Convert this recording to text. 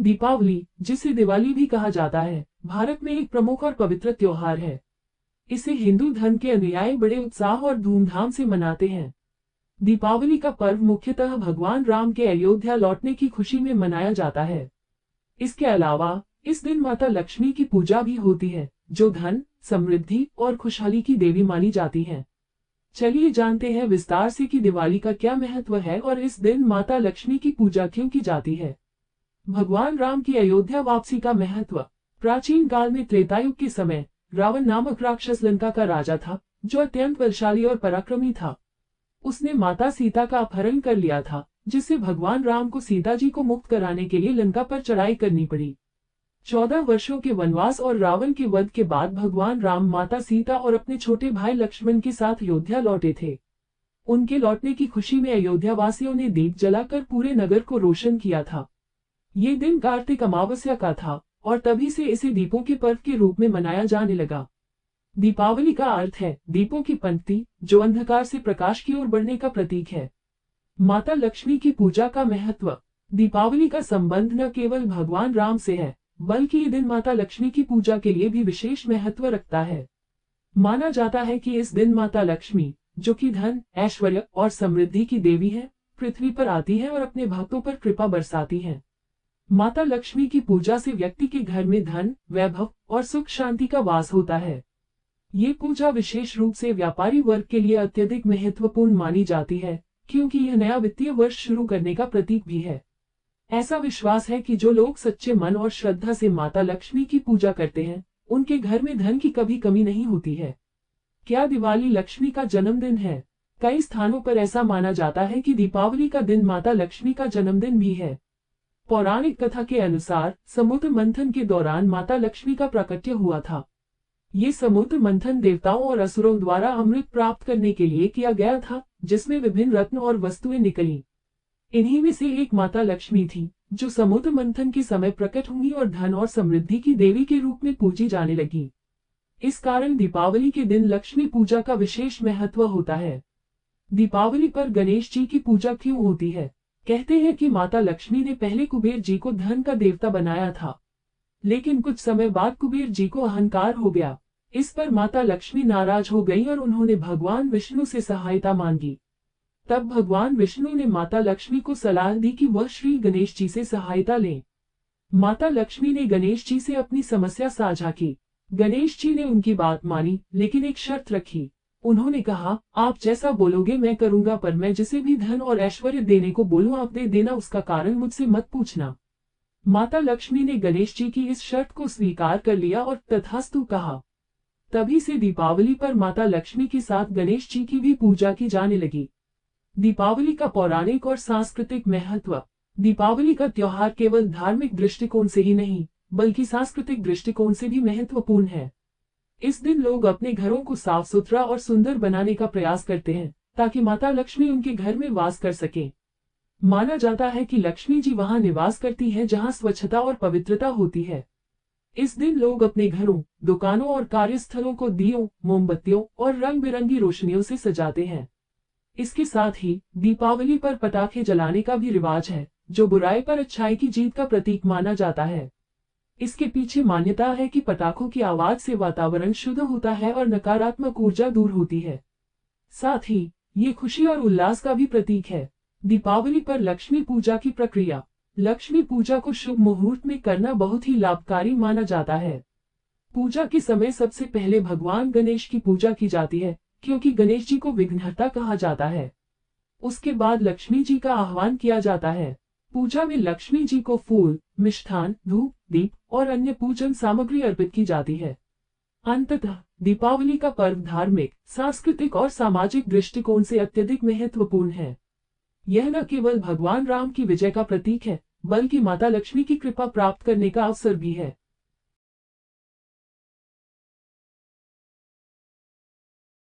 दीपावली, जिसे दिवाली भी कहा जाता है, भारत में एक प्रमुख और पवित्र त्योहार है। इसे हिंदू धर्म के अनुयायी बड़े उत्साह और धूमधाम से मनाते हैं। दीपावली का पर्व मुख्यतः भगवान राम के अयोध्या लौटने की खुशी में मनाया जाता है। इसके अलावा इस दिन माता लक्ष्मी की पूजा भी होती है, जो धन, समृद्धि और खुशहाली की देवी मानी जाती है। चलिए जानते हैं विस्तार से कि दिवाली का क्या महत्व है और इस दिन माता लक्ष्मी की पूजा क्यों की जाती है। भगवान राम की अयोध्या वापसी का महत्व। प्राचीन काल में त्रेतायुग के समय रावण नामक राक्षस लंका का राजा था, जो अत्यंत बलशाली और पराक्रमी था। उसने माता सीता का अपहरण कर लिया था, जिससे भगवान राम को सीता जी को मुक्त कराने के लिए लंका पर चढ़ाई करनी पड़ी। 14 वर्षों के वनवास और रावण के वध के बाद भगवान राम माता सीता और अपने छोटे भाई लक्ष्मण के साथ अयोध्या लौटे थे। उनके लौटने की खुशी में अयोध्या वासियों ने दीप जलाकर पूरे नगर को रोशन किया था। ये दिन कार्तिक अमावस्या का था और तभी से इसे दीपों के पर्व के रूप में मनाया जाने लगा। दीपावली का अर्थ है दीपों की पंक्ति, जो अंधकार से प्रकाश की ओर बढ़ने का प्रतीक है। माता लक्ष्मी की पूजा का महत्व। दीपावली का संबंध न केवल भगवान राम से है, बल्कि ये दिन माता लक्ष्मी की पूजा के लिए भी विशेष महत्व रखता है। माना जाता है कि इस दिन माता लक्ष्मी, जो कि धन, ऐश्वर्य और समृद्धि की देवी है, पृथ्वी पर आती है और अपने भक्तों पर कृपा बरसाती है। माता लक्ष्मी की पूजा से व्यक्ति के घर में धन, वैभव और सुख शांति का वास होता है। ये पूजा विशेष रूप से व्यापारी वर्ग के लिए अत्यधिक महत्वपूर्ण मानी जाती है, क्योंकि यह नया वित्तीय वर्ष शुरू करने का प्रतीक भी है। ऐसा विश्वास है कि जो लोग सच्चे मन और श्रद्धा से माता लक्ष्मी की पूजा करते हैं, उनके घर में धन की कभी कमी नहीं होती है। क्या दिवाली लक्ष्मी का जन्मदिन है? कई स्थानों पर ऐसा माना जाता है कि दीपावली का दिन माता लक्ष्मी का जन्मदिन भी है। पौराणिक कथा के अनुसार समुद्र मंथन के दौरान माता लक्ष्मी का प्राकट्य हुआ था। ये समुद्र मंथन देवताओं और असुरों द्वारा अमृत प्राप्त करने के लिए किया गया था, जिसमें विभिन्न रत्न और वस्तुएं निकली। इन्हीं में से एक माता लक्ष्मी थी, जो समुद्र मंथन के समय प्रकट हुई और धन और समृद्धि की देवी के रूप में पूजी जाने लगी। इस कारण दीपावली के दिन लक्ष्मी पूजा का विशेष महत्व होता है। दीपावली पर गणेश जी की पूजा क्यों होती है? कहते हैं कि माता लक्ष्मी ने पहले कुबेर जी को धन का देवता बनाया था, लेकिन कुछ समय बाद कुबेर जी को अहंकार हो गया। इस पर माता लक्ष्मी नाराज हो गई और उन्होंने भगवान विष्णु से सहायता मांगी। तब भगवान विष्णु ने माता लक्ष्मी को सलाह दी कि वह श्री गणेश जी से सहायता लें। माता लक्ष्मी ने गणेश जी से अपनी समस्या साझा की। गणेश जी ने उनकी बात मानी, लेकिन एक शर्त रखी। उन्होंने कहा, आप जैसा बोलोगे मैं करूंगा, पर मैं जिसे भी धन और ऐश्वर्य देने को बोलूं आप दे देना, उसका कारण मुझसे मत पूछना। माता लक्ष्मी ने गणेश जी की इस शर्त को स्वीकार कर लिया और तथास्तु कहा। तभी से दीपावली पर माता लक्ष्मी के साथ गणेश जी की भी पूजा की जाने लगी। दीपावली का पौराणिक और सांस्कृतिक महत्व। दीपावली का त्योहार केवल धार्मिक दृष्टिकोण से ही नहीं, बल्कि सांस्कृतिक दृष्टिकोण से भी महत्वपूर्ण है। इस दिन लोग अपने घरों को साफ सुथरा और सुंदर बनाने का प्रयास करते हैं, ताकि माता लक्ष्मी उनके घर में वास कर सके। माना जाता है कि लक्ष्मी जी वहां निवास करती है जहां स्वच्छता और पवित्रता होती है। इस दिन लोग अपने घरों, दुकानों और कार्यस्थलों को दियों, मोमबत्तियों और रंग बिरंगी रोशनियों से सजाते हैं। इसके साथ ही दीपावली पर पटाखे जलाने का भी रिवाज है, जो बुराई पर अच्छाई की जीत का प्रतीक माना जाता है। इसके पीछे मान्यता है कि पटाखों की आवाज से वातावरण शुद्ध होता है और नकारात्मक ऊर्जा दूर होती है। साथ ही ये खुशी और उल्लास का भी प्रतीक है। दीपावली पर लक्ष्मी पूजा की प्रक्रिया। लक्ष्मी पूजा को शुभ मुहूर्त में करना बहुत ही लाभकारी माना जाता है। पूजा के समय सबसे पहले भगवान गणेश की पूजा की जाती है, क्योंकि गणेश जी को विघ्नहर्ता कहा जाता है। उसके बाद लक्ष्मी जी का आह्वान किया जाता है। पूजा में लक्ष्मी जी को फूल, मिष्ठान, धूप, दीप और अन्य पूजन सामग्री अर्पित की जाती है। अंततः दीपावली का पर्व धार्मिक, सांस्कृतिक और सामाजिक दृष्टिकोण से अत्यधिक महत्वपूर्ण है। यह न केवल भगवान राम की विजय का प्रतीक है, बल्कि माता लक्ष्मी की कृपा प्राप्त करने का अवसर भी है।